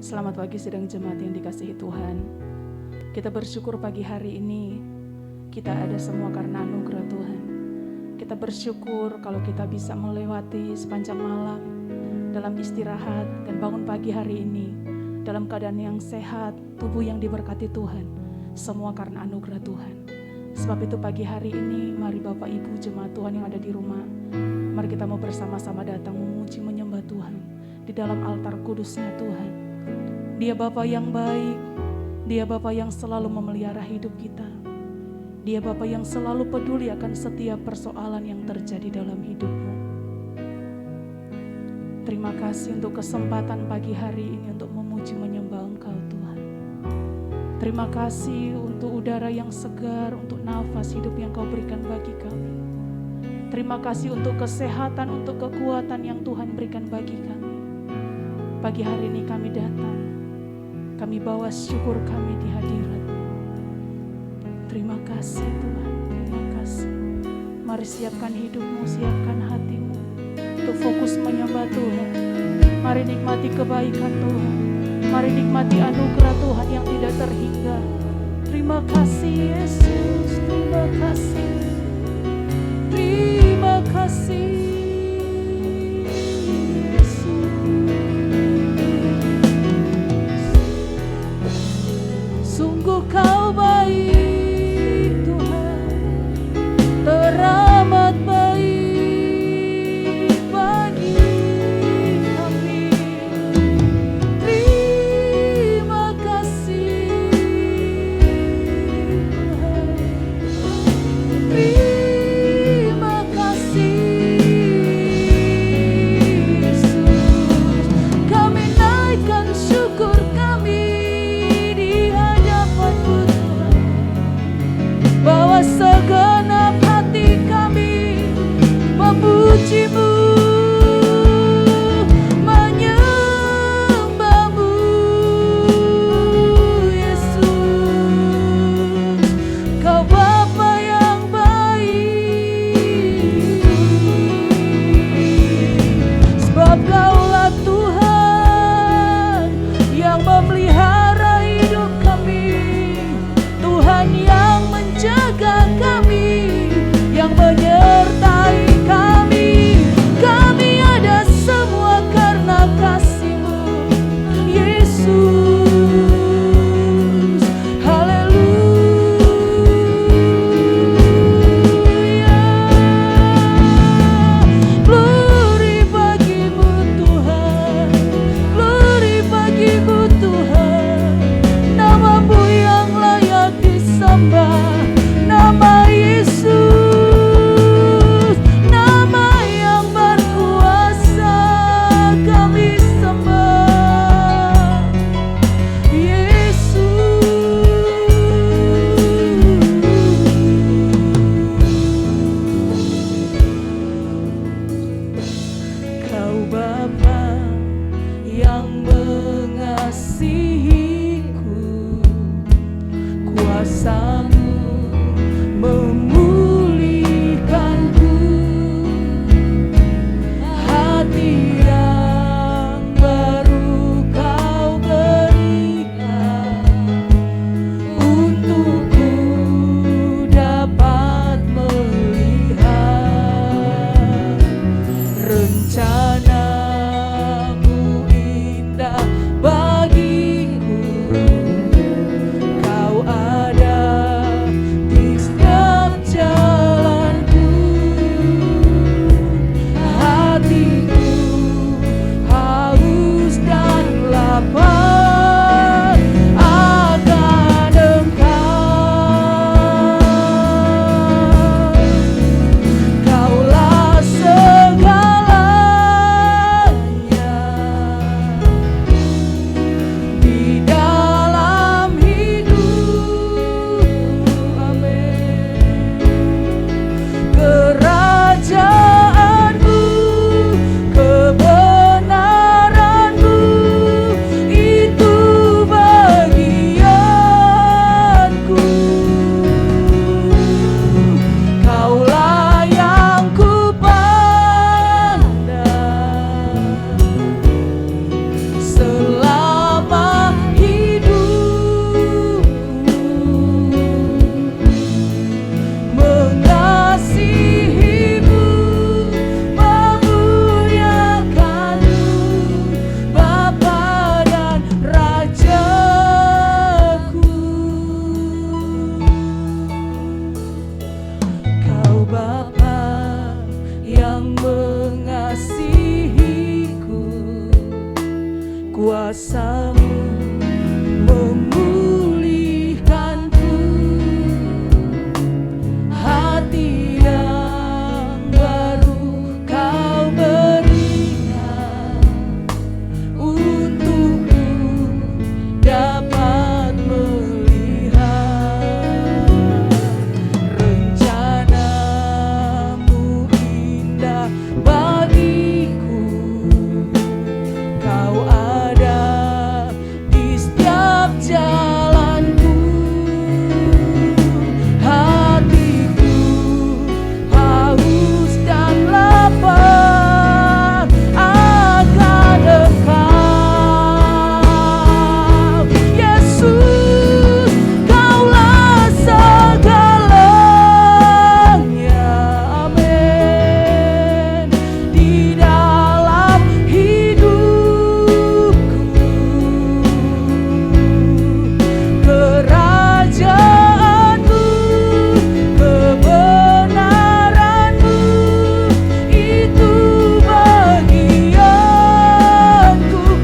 Selamat pagi sidang jemaat yang dikasihi Tuhan. Kita bersyukur pagi hari ini kita ada semua karena anugerah Tuhan. Kita bersyukur kalau kita bisa melewati sepanjang malam dalam istirahat dan bangun pagi hari ini dalam keadaan yang sehat, tubuh yang diberkati Tuhan. Semua karena anugerah Tuhan. Sebab itu pagi hari ini mari Bapak Ibu jemaat Tuhan yang ada di rumah, mari kita mau bersama-sama datang memuji menyembah Tuhan di dalam altar kudusnya Tuhan. Dia Bapa yang baik, Dia Bapa yang selalu memelihara hidup kita. Dia Bapa yang selalu peduli akan setiap persoalan yang terjadi dalam hidupmu. Terima kasih untuk kesempatan pagi hari ini untuk memuji menyembah Engkau Tuhan. Terima kasih untuk udara yang segar, untuk nafas hidup yang Kau berikan bagi kami. Terima kasih untuk kesehatan, untuk kekuatan yang Tuhan berikan bagi kami. Pagi hari ini kami datang, kami bawa syukur kami di hadirat-Mu. Terima kasih Tuhan, terima kasih. Mari siapkan hidupmu, siapkan hatimu untuk fokus menyembah Tuhan. Mari nikmati kebaikan Tuhan. Mari nikmati anugerah Tuhan yang tidak terhingga. Terima kasih Yesus, terima kasih. Terima kasih. Kau baik Tuhan, teramat baik bagi kami. Terima kasih Tuhan, terima kasih Yesus. Kami naikkan syukur kami di hadapan-Mu Tuhan, bawa segenap hati kami memuji-Mu, menyembah-Mu Yesus. Kau Bapa yang baik, sebab Kaulah Tuhan yang memelihara hidup kami, Tuhan yang menjaga kami, yang menyertai kami. Kami ada semua karena kasih-Mu Yesus. Haleluya. Glory bagi-Mu Tuhan, glory bagi-Mu Tuhan. Nama-Mu yang layak disembah, nama Yesus, nama yang berkuasa kami sembah. Yesus, Kau Bapa yang mengasihiku, kuasa-Mu memulihkanku, hati yang baru Kau berikan, untukku dapat melihat rencana-Mu indah bagiku. Kau ada kuasa-Mu memulihkanku, hati yang baru Kau berikan untukku dapat melihat rencana-Mu indah bagiku. Kau ada di setiap jalanku, hatiku haus dan lapar akan Engkau. Yesus, Kaulah segalanya, amin, di dalam hidupku. Kerajaan-Mu, kebenaran-Mu, itu bagianku.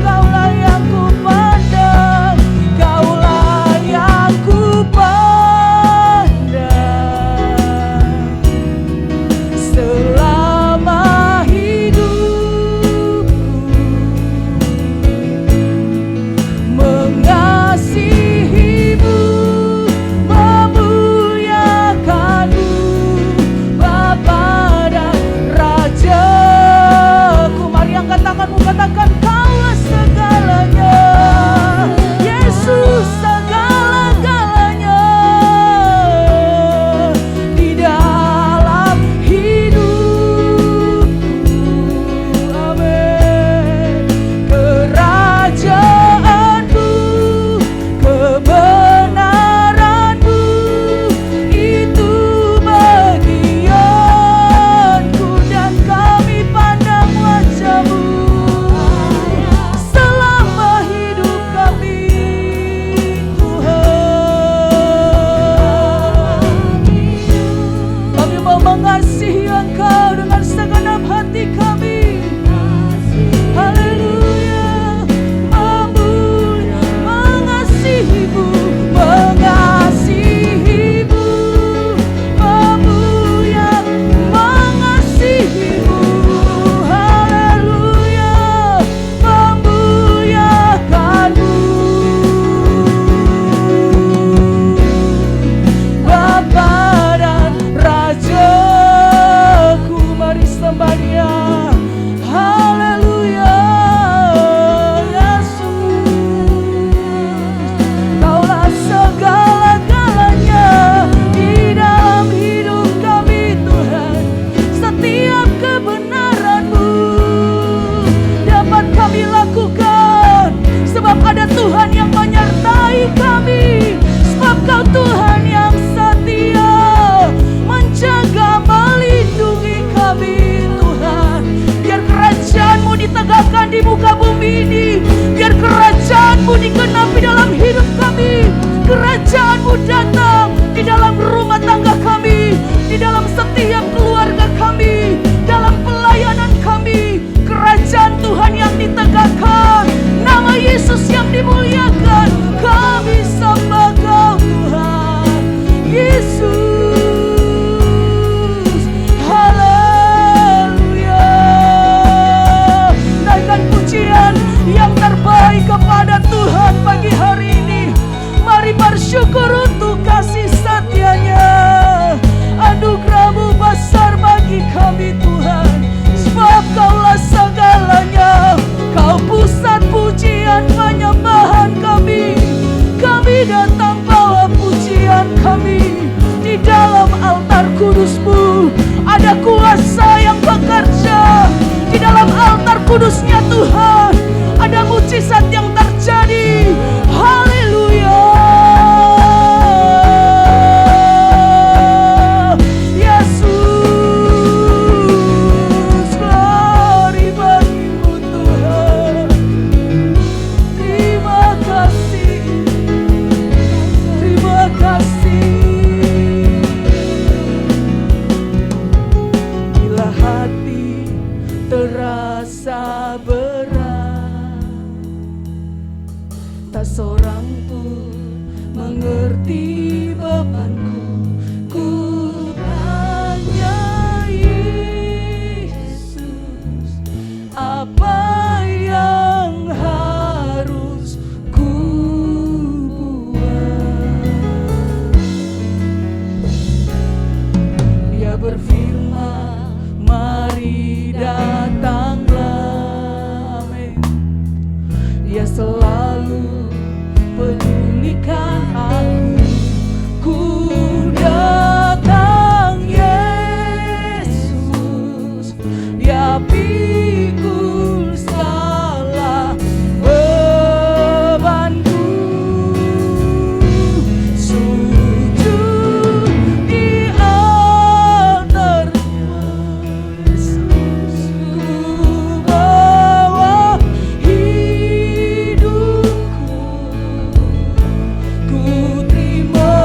Kaulah yang ku pandang, Kaulah yang ku pandang selama hidupku. Mengasihi-Mu, memuliakan-Mu, Bapa dan Rajaku. Mari angkat tanganmu, katakan Kaulah segalanya. Yesus, segala-galanya di dalam hidupku, amin. Kerajaan-Mu, kebenaran-Mu, itu bagianku, dan kami pandang wajah-Mu selama hidup kami, Tuhan. Kami mau mengasihi Engkau dengan segenap hati kami. Haleluya. Mengasihi-Mu, mengasihi-Mu, mengasihi-Mu. Haleluya. Memuliakan-Mu, Bapa dan Rajaku. Mari sembah Dia. Haleluya. Yesus, Kaulah segala-galanya di dalam hidup kami, Tuhan. Setiap kebenaran-Mu dapat kami lakukan, sebab ada Tuhan yang menyertai kami. Sebab Kau Tuhan yang setia, menjaga, melindungi kami, Tuhan. Biar kerajaan-Mu ditegakkan di muka bumi ini. Biar kerajaan-Mu digenapi dalam hidup kami. Kerajaan-Mu datang di dalam rumah tangga kami, di dalam setiap keluarga kami, dalam pelayanan kami. Kerajaan Tuhan yang ditegakkan, nama Yesus yang dimuliakan. Kami sembah Kau, Tuhan Yesus. Haleluya. Naikkan pujian yang terbaik kepada Tuhan pagi hari ini. Mari bersyukur untuk kasih setia-Nya. Anugerah-Mu besar bagi kami, Tuhan. Sebab Kaulah segalanya. Kau pusat pujian penyembahan kami. Kami datang bawa pujian kami. Di dalam altar kudus-Mu ada kuasa yang bekerja. Di dalam altar kudus-Nya Tuhan ada mujizat yang terjadi. Haleluya. mengerti bebanku. Ku tanya Yesus, apa yang harus ku buat? Dia berfirman, mari datanglah. Amin. Dia selalu pedulikan aku. Ku datang Yesus, Dia pikul segala bebanku. Sujud di altar Yesus, ku bawa hidupku. Ku terima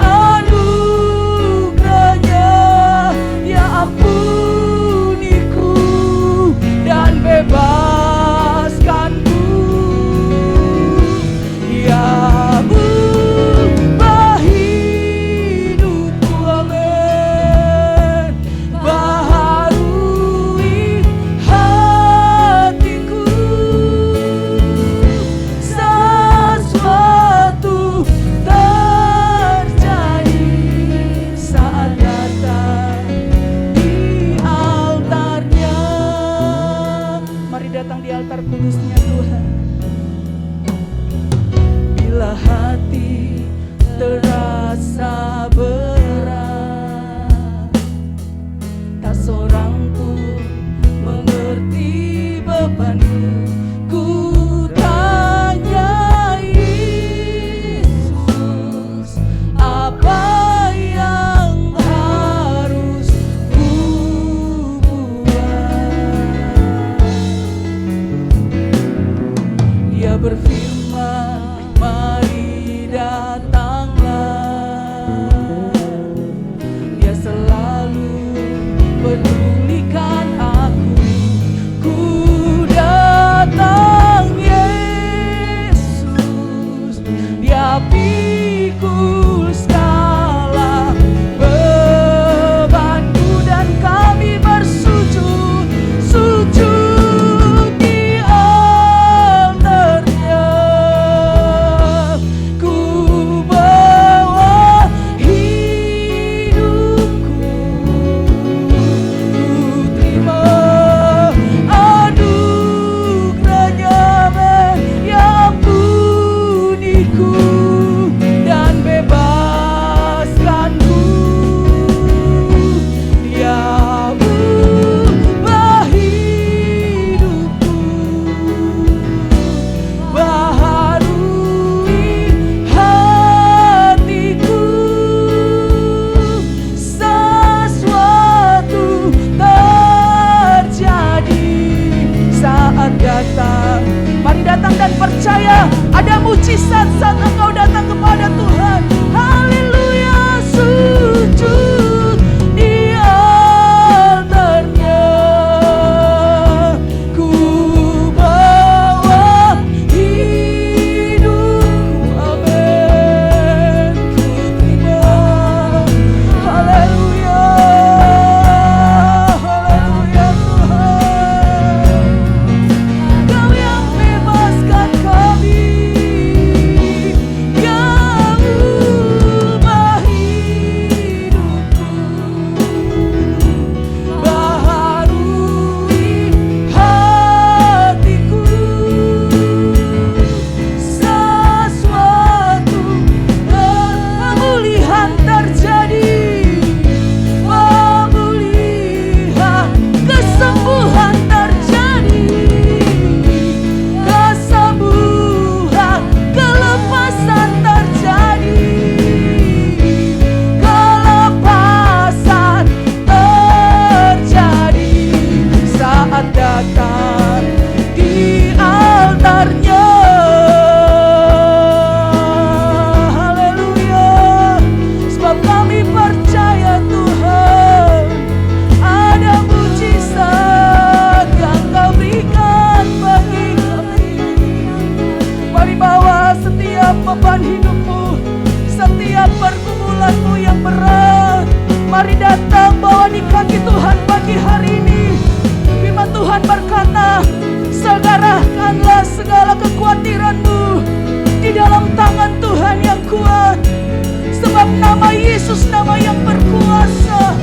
anugerahnya, Dia ampuniku dan bebaskanku. Dia ubah hidupku, amin. Baharui hatiku. Sesuatu terjadi saat datang di altarnya. Mari datang di altar kudusnya Tuhan. Bila hati terasa berat, tak seorang pun mengerti bebanku. Ku tanya Yesus, apa yang harus ku buat? Dia berfirman, mari datanglah. Dia selalu pedulikan aku. Ku datang Yesus, Dia pikul segala bebanku. Dan kami bersujud, sujud di altarnya. Ku bawa hidupku. Ku terima anugerahnya, Dia ampuniku dan bebaskanku. Dia ubah hidupku, baharui hatiku. Sesuatu terjadi saat datang. Mari datang dan percaya ada mujizat saat engkau datang kepada Tuhan. Haleluya. Sujud di altarnya. Ku bawa hidupku, amin. Ku terima. Haleluya. Haleluya Tuhan. Kau yang bebaskan kami. Kau Serahkanlah segala kekhawatiranmu di dalam tangan Tuhan yang kuat. Sebab nama Yesus nama yang berkuasa.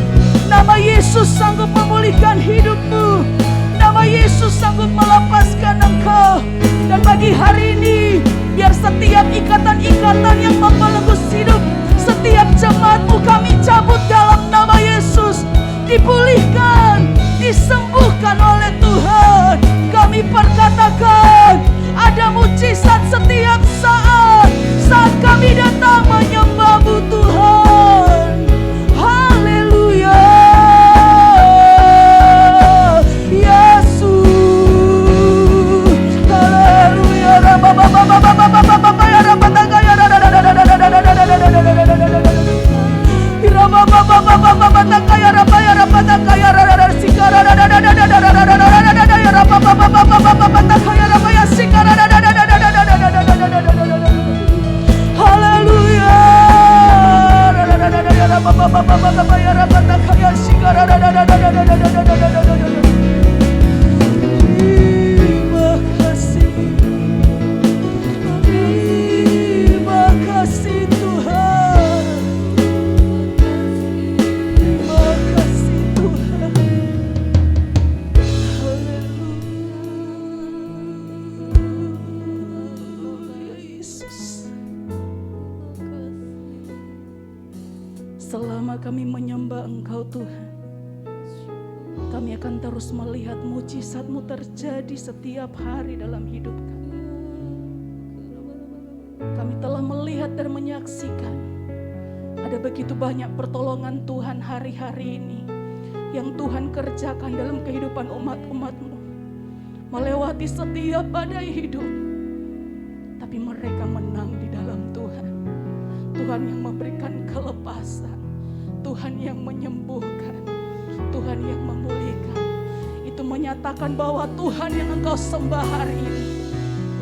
Nama Yesus sanggup memulihkan hidupmu. Nama Yesus sanggup melepaskan engkau. Dan pagi hari ini, biar setiap ikatan-ikatan yang membelenggu hidup setiap jemaatmu kami cabut dalam nama Yesus. Dipulihkan, disembuhkan oleh Tuhan. Kami perkatakan ada mujizat setiap saat kami datang menyembah-Mu Tuhan. Haleluya, Yesus. Haleluya. Selama kami menyembah Engkau Tuhan, kami akan terus melihat mujizat-Mu terjadi setiap hari dalam hidup kami. Kami telah melihat dan menyaksikan ada begitu banyak pertolongan Tuhan hari-hari ini yang Tuhan kerjakan dalam kehidupan umat-umat-Mu, melewati setiap badai hidup. Tapi mereka menang di dalam Tuhan. Tuhan yang memberikan kelepasan, Tuhan yang menyembuhkan, Tuhan yang memulihkan. Itu menyatakan bahwa Tuhan yang engkau sembah hari ini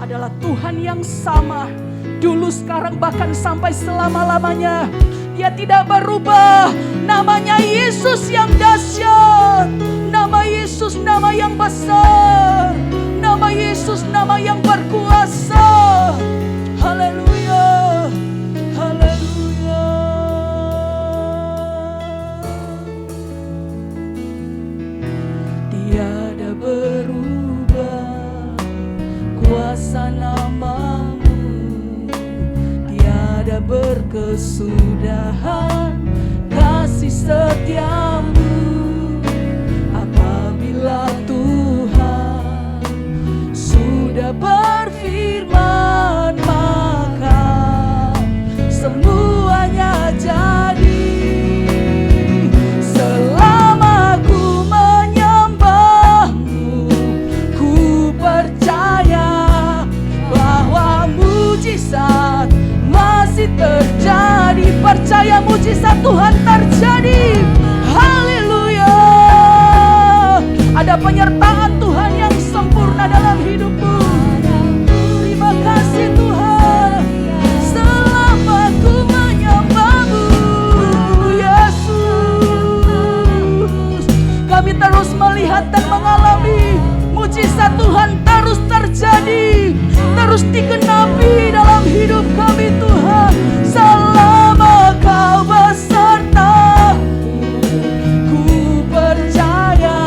adalah Tuhan yang sama, dulu, sekarang, bahkan sampai selama-lamanya. Dia tidak berubah. Namanya Yesus yang dahsyat, nama Yesus nama yang besar, nama Yesus nama yang berkuasa. Haleluya, haleluya. Tiada berubah kuasa nama-Mu, tiada berkesudahan kasih setia-Mu. Apabila Tuhan sudah berfirman, maka semuanya jadi. Selama ku menyembah-Mu, ku percaya bahwa mujizat masih terjadi. Percaya mujizat Tuhan terjadi. Haleluya. Ada penyertaan Tuhan yang sempurna dalam hidupmu. Terima kasih Tuhan. Selama ku menyembah-Mu, Yesus, kami terus melihat dan mengalami mujizat Tuhan terus terjadi, terus digenapi dalam hidup kami Tuhan. Selama Kau beserta, ku percaya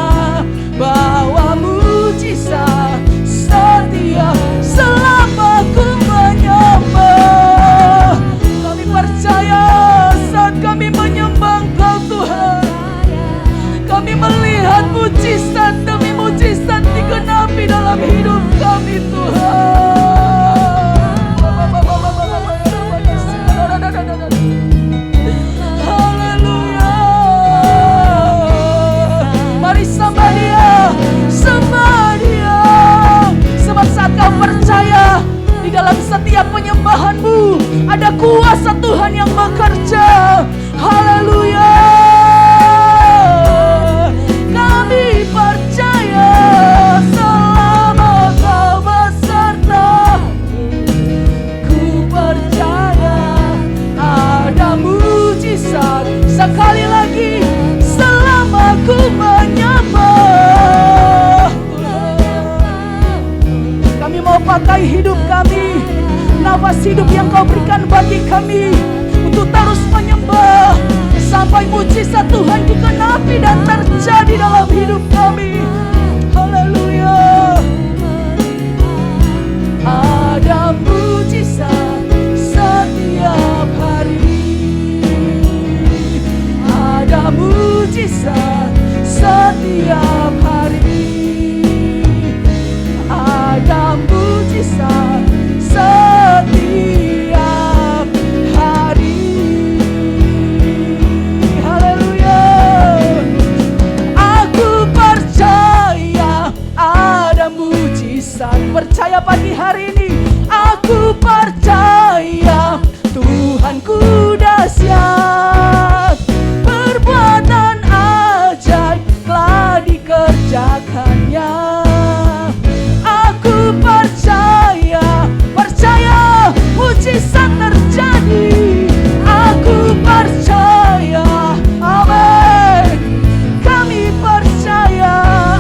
bahwa mujizat setia. Selama ku menyembah, kami percaya saat kami menyembah Engkau Tuhan, kami melihat mujizat demi mujizat digenapi dalam hidup kami Tuhan. Haleluya. Mari sembah Dia, sembah Dia. Sebab saat kau percaya di dalam setiap penyembahan-Mu ada kuasa Tuhan yang bekerja. Haleluya. Kami percaya selama Kau beserta, ku percaya ada mujizat. Sekali lagi, selama ku menyembah, Kami mau pakai hidup kami, nafas hidup yang Kau berikan bagi kami, untuk terus menyembah sampai mujizat Tuhan dikenapi dan terjadi dalam hidup kami. Haleluya. Ada mujizat setiap hari, ada mujizat setiap hari, ada mujizat setiap hari. Haleluya. Aku percaya ada mujizat. Percaya pagi hari ini, aku percaya Tuhanku dahsyat, perbuatan ajaib telah dikerjakannya. Aku percaya mujizat terjadi. Aku percaya, amin. Kami percaya,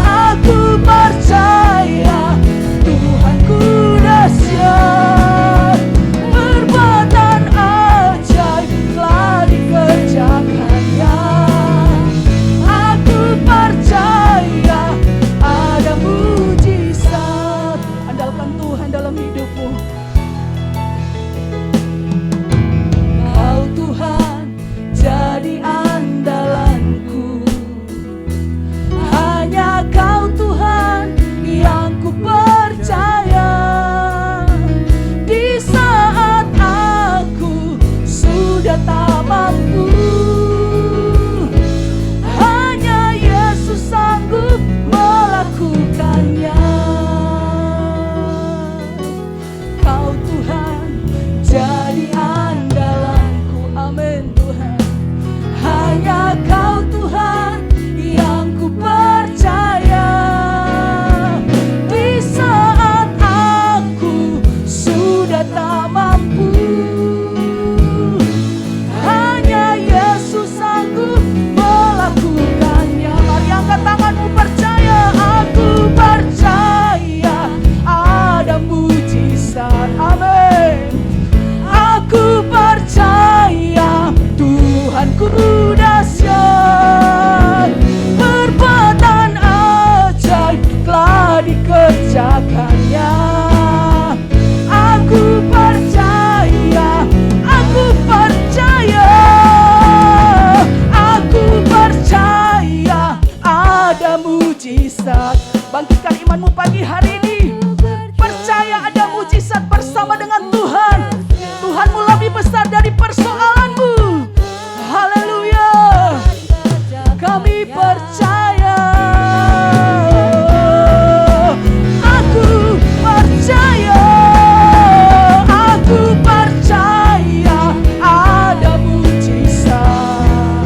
aku percaya Tuhanku dahsyat, perbuatan ajaib telah dikerjakannya. Aku percaya ada mujizat. Andalkan Tuhan dalam hidupmu. Kau Tuhan jadi andalanku, hanya Kau Tuhan yang ku percaya. Di saat aku sudah tak mampu, hanya Yesus sanggup melakukannya. Kau Tuhan jadi andalanku, amin Tuhan. Hanya Kau Tuhan yang ku percaya. Di saat aku sudah tak mampu, hanya Yesus sanggup melakukannya. Mari angkat tanganmu, percaya. Aku percaya ada mujizat, amin. Aku percaya Tuhanku dahsyat, perbuatan ajaib telah dikerjakannya. Aku percaya, aku percaya, aku percaya ada mujizat. Bangkitkan imanmu pagi hari ini. Percaya ada mujizat bersama dengan Tuhan. Tuhanmu lebih besar dari persoalanmu. Haleluya. Kami percaya. Aku percaya. Aku percaya ada mujizat.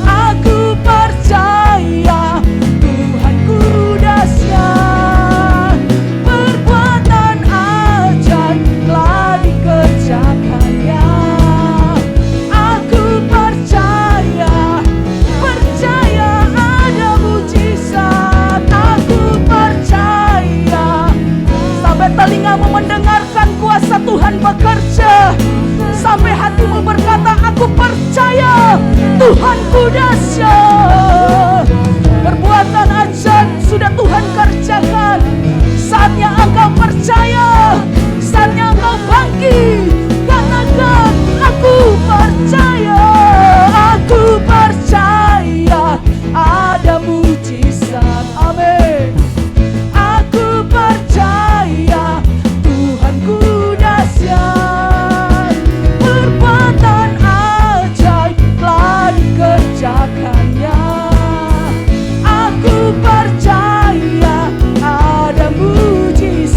Aku percaya Tuhanku dahsyat, perbuatan ajaib telah dikerjakannya. Aku percaya ada mujizat. Aku percaya. Sampai telingamu mendengarkan kuasa Tuhan bekerja, sampai hatimu berkata, aku percaya Tuhanku dahsyat, perbuatan ajaib sudah Tuhan kerjakan. Saatnya engkau percaya, saatnya engkau bangkit. Katakan, aku percaya, aku percaya ada mujizat, amin. Aku percaya Tuhanku dahsyat, perbuatan ajaib telah dikerjakannya. Aku percaya ada mujizat.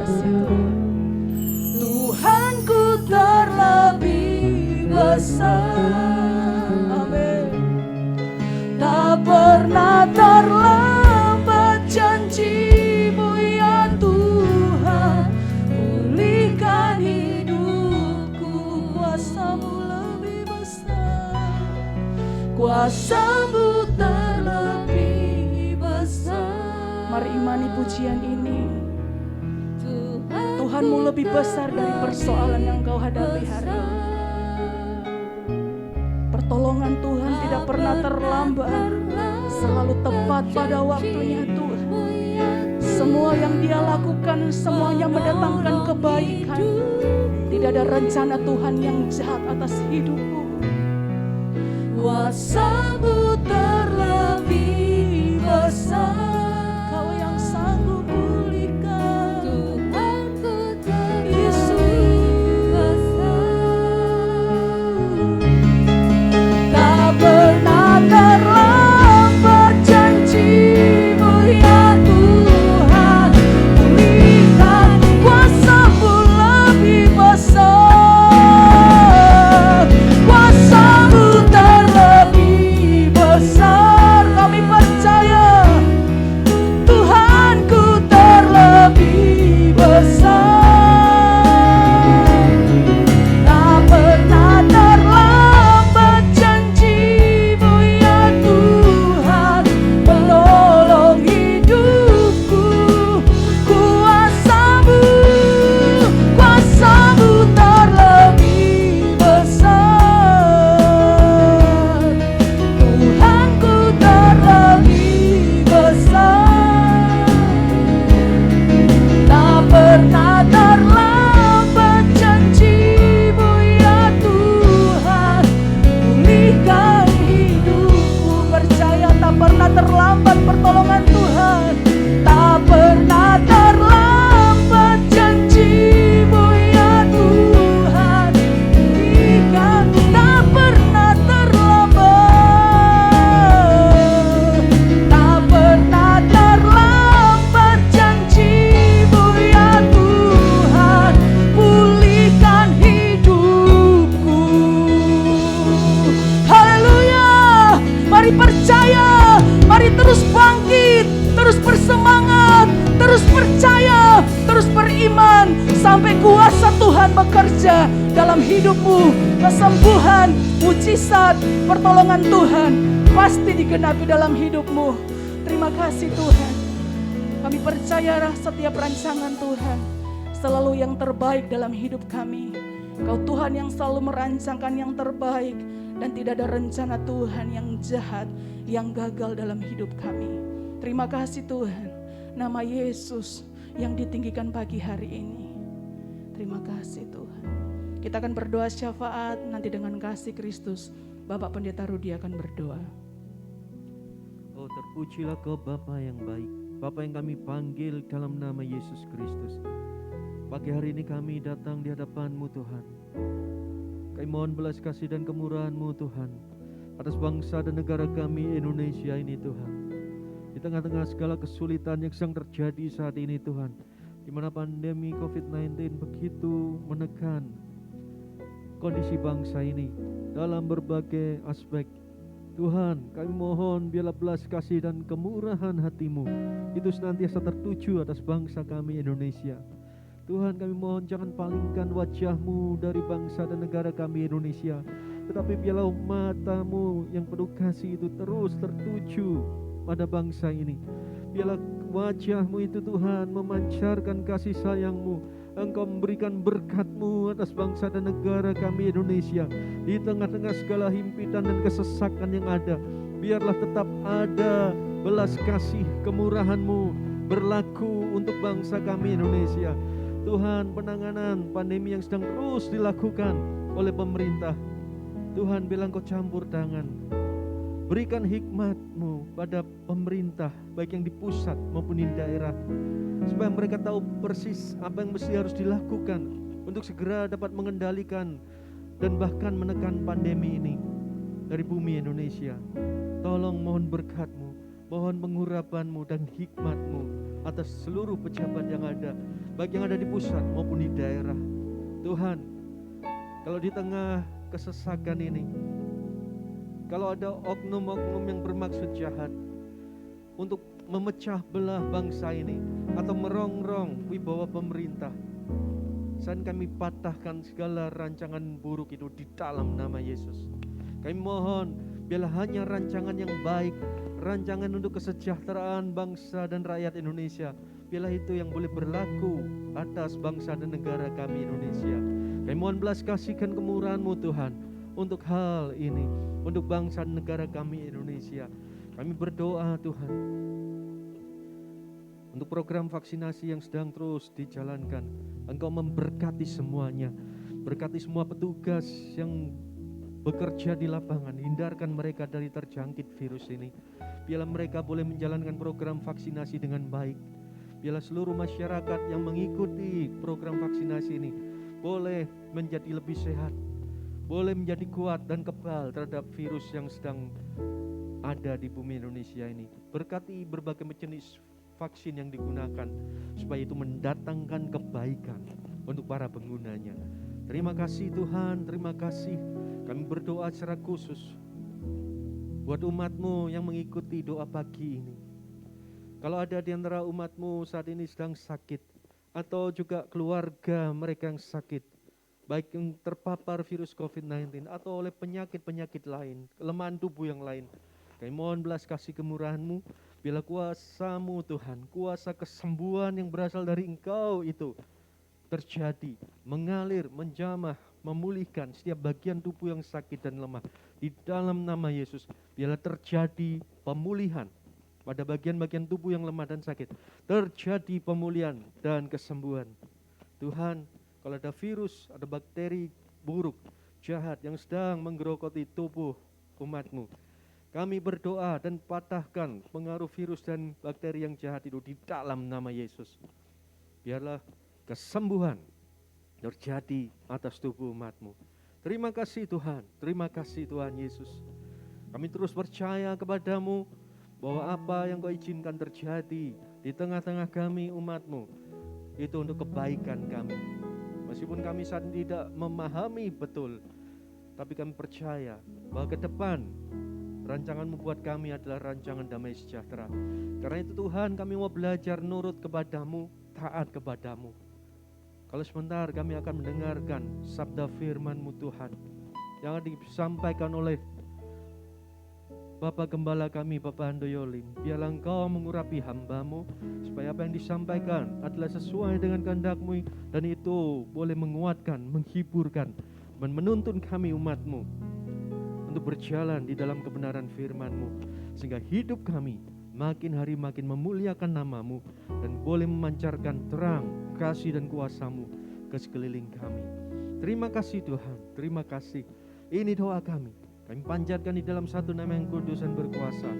kasih Tuhan. Tuhanku terlebih besar. Amin. Tak pernah terlambat janji-Mu ya Tuhan. Pulihkan hidupku, kuasa-Mu lebih besar. Kuasa-Mu terlebih besar. Mari imani pujian ini. Tuhanmu lebih besar dari persoalan yang kau hadapi hari ini. Pertolongan Tuhan tidak pernah terlambat, selalu tepat pada waktunya Tuhan. Semua yang Dia lakukan, semuanya mendatangkan kebaikan. Tidak ada rencana Tuhan yang jahat atas hidupmu. Kuasa-Mu terlebih besar, Kau yang sanggup pulihkan. Tuhanku terlebih besar. Tak pernah terlambat janji-Mu ya Tuhan. Pulihkan, kuasa-Mu lebih besar. Kuasa-Mu terlebih besar. Kami percaya Tuhanku terlebih besar. Tak pernah terlambat janji-Mu ya Tuhan. Menolong hidupku. Kuasa-Mu terlebih besar. Tuhanku terlebih besar. Tak pernah terlambat janji-Mu ya Tuhan. Pulihkan hidupku. Percaya tak pernah terlambat pertolongan Tuhan. Tak pernah terlambat janji-Mu ya Tuhan. Pulihkan, tak pernah terlambat. Tak pernah terlambat janji-Mu ya Tuhan. Pulihkan hidupku. Haleluya. Mari percaya, mari terus bangkit, terus bersemangat, terus percaya, terus beriman sampai kuasa Tuhan bekerja dalam hidupmu. Kesembuhan, mujizat, pertolongan Tuhan pasti digenapi dalam hidupmu. Terima kasih Tuhan. Kami percaya setiap rancangan Tuhan selalu yang terbaik dalam hidup kami. Kau Tuhan yang selalu merancangkan yang terbaik, dan tidak ada rencana Tuhan yang jahat, yang gagal dalam hidup kami. Terima kasih Tuhan. Nama Yesus yang ditinggikan pagi hari ini. Terima kasih Tuhan. Kita akan berdoa syafaat nanti dengan kasih Kristus. Bapak Pendeta Rudi akan berdoa. Oh, terpujilah Kau Bapa yang baik, Bapa yang kami panggil dalam nama Yesus Kristus. Pagi hari ini kami datang di hadapan-Mu Tuhan. Kami mohon belas kasih dan kemurahan-Mu Tuhan atas bangsa dan negara kami Indonesia ini Tuhan. Di tengah-tengah segala kesulitan yang sedang terjadi saat ini Tuhan, di mana pandemi COVID-19 begitu menekan kondisi bangsa ini dalam berbagai aspek. Tuhan, kami mohon biarlah belas kasih dan kemurahan hati-Mu itu senantiasa tertuju atas bangsa kami Indonesia. Tuhan, kami mohon jangan palingkan wajah-Mu dari bangsa dan negara kami Indonesia, tetapi biarlah mata-Mu yang penuh kasih itu terus tertuju pada bangsa ini. Biarlah wajah-Mu itu Tuhan memancarkan kasih sayang-Mu. Engkau memberikan berkat-Mu atas bangsa dan negara kami Indonesia. Di tengah-tengah segala himpitan dan kesesakan yang ada, biarlah tetap ada belas kasih kemurahan-Mu berlaku untuk bangsa kami Indonesia. Tuhan, penanganan pandemi yang sedang terus dilakukan oleh pemerintah, Tuhan, bilang Kau campur tangan. Berikan hikmat-Mu pada pemerintah, baik yang di pusat maupun di daerah, supaya mereka tahu persis apa yang mesti harus dilakukan untuk segera dapat mengendalikan dan bahkan menekan pandemi ini dari bumi Indonesia. Tolong mohon berkat-Mu, mohon pengurapan-Mu dan hikmat-Mu atas seluruh pejabat yang ada, baik yang ada di pusat maupun di daerah. Tuhan, kalau di tengah kesesakan ini, kalau ada oknum-oknum yang bermaksud jahat untuk memecah belah bangsa ini atau merongrong wibawa pemerintah, saat kami patahkan segala rancangan buruk itu di dalam nama Yesus. Kami mohon, biarlah hanya rancangan yang baik, rancangan untuk kesejahteraan bangsa dan rakyat Indonesia, biarlah itu yang boleh berlaku atas bangsa dan negara kami Indonesia. Kami mohon belas kasihkan kemurahan-Mu Tuhan untuk hal ini, untuk bangsa dan negara kami Indonesia. Kami berdoa Tuhan untuk program vaksinasi yang sedang terus dijalankan. Engkau memberkati semuanya, berkati semua petugas yang bekerja di lapangan, hindarkan mereka dari terjangkit virus ini. Biarlah mereka boleh menjalankan program vaksinasi dengan baik. Biarlah seluruh masyarakat yang mengikuti program vaksinasi ini boleh menjadi lebih sehat, boleh menjadi kuat dan kebal terhadap virus yang sedang ada di bumi Indonesia ini. Berkati berbagai jenis vaksin yang digunakan, supaya itu mendatangkan kebaikan untuk para penggunanya. Terima kasih Tuhan, terima kasih. Kami berdoa secara khusus buat umat-Mu yang mengikuti doa pagi ini. Kalau ada di antara umat-Mu saat ini sedang sakit, atau juga keluarga mereka yang sakit, baik yang terpapar virus COVID-19 atau oleh penyakit-penyakit lain, kelemahan tubuh yang lain, kami mohon belas kasih kemurahan-Mu. Bila kuasa-Mu Tuhan, kuasa kesembuhan yang berasal dari Engkau itu terjadi, mengalir, menjamah, memulihkan setiap bagian tubuh yang sakit dan lemah. Di dalam nama Yesus, biarlah terjadi pemulihan pada bagian-bagian tubuh yang lemah dan sakit. Terjadi pemulihan dan kesembuhan. Tuhan, kalau ada virus, ada bakteri buruk, jahat yang sedang menggerogoti tubuh umat-Mu, kami berdoa dan patahkan pengaruh virus dan bakteri yang jahat itu di dalam nama Yesus. Biarlah kesembuhan terjadi atas tubuh umat-Mu. Terima kasih Tuhan, terima kasih Tuhan Yesus. Kami terus percaya kepadamu bahwa apa yang Kau izinkan terjadi di tengah-tengah kami umat-Mu itu untuk kebaikan kami. Meskipun kami saat ini tidak memahami betul, tapi kami percaya bahwa ke depan rancangan-Mu buat kami adalah rancangan damai sejahtera. Karena itu Tuhan, kami mau belajar nurut kepadamu, taat kepadamu. Kalau sebentar kami akan mendengarkan sabda firman-Mu Tuhan yang disampaikan oleh Bapak Gembala kami, Bapak Handoyolim. Biarlah Engkau mengurapi hamba-Mu, supaya apa yang disampaikan adalah sesuai dengan kehendak-Mu, dan itu boleh menguatkan, menghiburkan, dan menuntun kami umat-Mu untuk berjalan di dalam kebenaran firman-Mu, sehingga hidup kami makin hari makin memuliakan nama-Mu dan boleh memancarkan terang, kasih dan kuasa-Mu ke sekeliling kami. Terima kasih Tuhan, terima kasih. Ini doa kami panjatkan di dalam satu nama yang kudus dan berkuasa,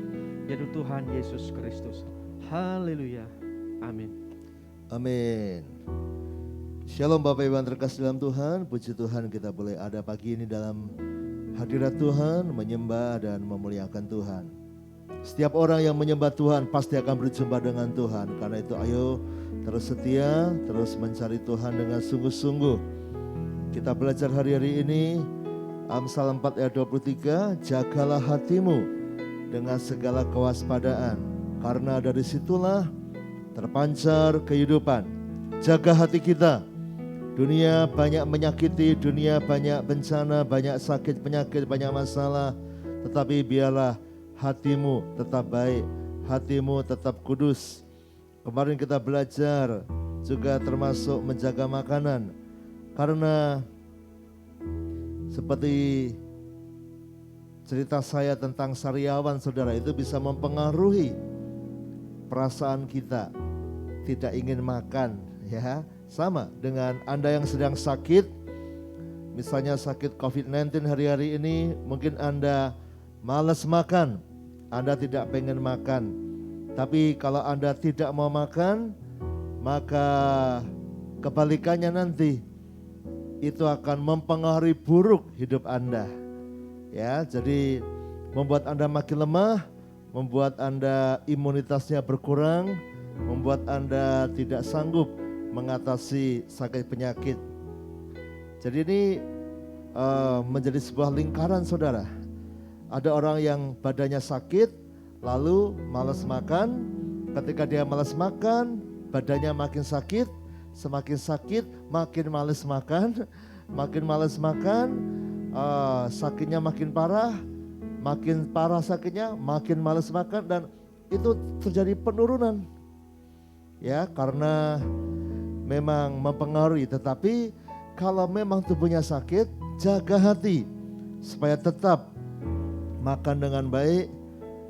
yaitu Tuhan Yesus Kristus. Haleluya, amin. Amin. Shalom Bapak Ibu yang terkasih dalam Tuhan. Puji Tuhan kita boleh ada pagi ini dalam hadirat Tuhan, menyembah dan memuliakan Tuhan. Setiap orang yang menyembah Tuhan pasti akan berjumpa dengan Tuhan. Karena itu ayo terus setia, terus mencari Tuhan dengan sungguh-sungguh. Kita belajar hari-hari ini Amsal 4 ayat 23, jagalah hatimu dengan segala kewaspadaan, karena dari situlah terpancar kehidupan. Jaga hati kita. Dunia banyak menyakiti, dunia banyak bencana, banyak sakit, penyakit, banyak masalah. Tetapi biarlah hatimu tetap baik, hatimu tetap kudus. Kemarin kita belajar juga termasuk menjaga makanan. Karena seperti cerita saya tentang sariawan, saudara, itu bisa mempengaruhi perasaan kita. Tidak ingin makan, ya. Sama dengan Anda yang sedang sakit, misalnya sakit COVID-19 hari-hari ini, mungkin Anda malas makan, Anda tidak pengen makan. Tapi kalau Anda tidak mau makan, maka kebalikannya nanti itu akan mempengaruhi buruk hidup Anda. Ya, jadi membuat Anda makin lemah, membuat Anda imunitasnya berkurang, membuat Anda tidak sanggup mengatasi sakit penyakit. Jadi ini menjadi sebuah lingkaran, saudara. Ada orang yang badannya sakit, lalu malas makan. Ketika dia malas makan, badannya makin sakit. Semakin sakit, makin malas makan. Makin malas makan, sakitnya makin parah. Makin parah sakitnya, makin malas makan. Dan itu terjadi penurunan. Ya, karena memang mempengaruhi. Tetapi kalau memang tubuhnya sakit, jaga hati supaya tetap makan dengan baik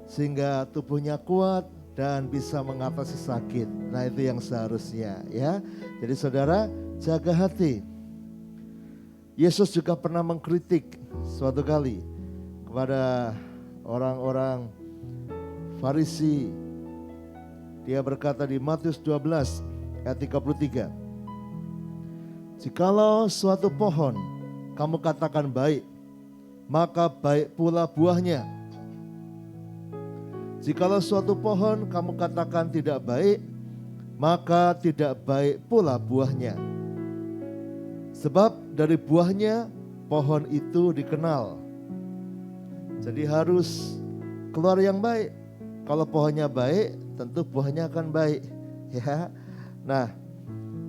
sehingga tubuhnya kuat dan bisa mengatasi sakit. Nah, itu yang seharusnya, ya. Jadi saudara, jaga hati. Yesus juga pernah mengkritik suatu kali kepada orang-orang Farisi. Dia berkata di Matius 12 ayat 33. Jikalau suatu pohon kamu katakan baik, maka baik pula buahnya. Jikalau suatu pohon kamu katakan tidak baik, maka tidak baik pula buahnya. Sebab dari buahnya pohon itu dikenal. Jadi harus keluar yang baik. Kalau pohonnya baik, tentu buahnya akan baik, ya. Nah,